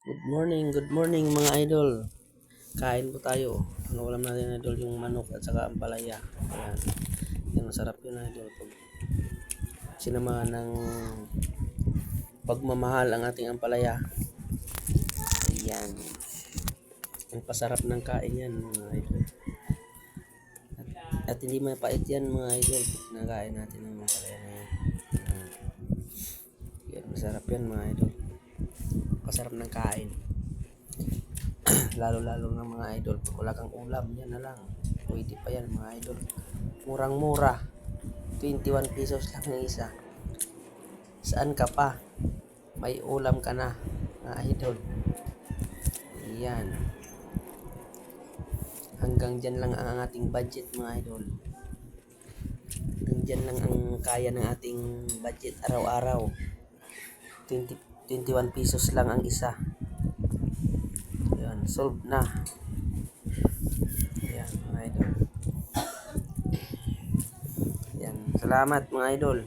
Good morning mga idol. Kain po tayo. Ang ulam natin idol yung manok at saka ampalaya. Ayan. Yan, masarap yun idol. Pag sinamahan ng pagmamahal ang ating ampalaya. Ayan. Ang pasarap ng kain yan mga idol. At hindi mapait yan mga idol. Nakain natin ng ampalaya na yan. Yan, masarap yan mga idol. Pasarap ng kain. Lalo-lalo ng mga idol. Pag wala kang ulam, yan na lang. Pwede pa yan mga idol. Murang-mura. 21 pesos lang ang isa. Saan ka pa? May ulam ka na mga idol. Yan. Hanggang dyan lang ang ating budget mga idol. Hanggang dyan lang ang kaya ng ating budget araw-araw. 21 pesos lang ang isa. Yan, solve na. Yan, mga idol. Yan, salamat mga idol.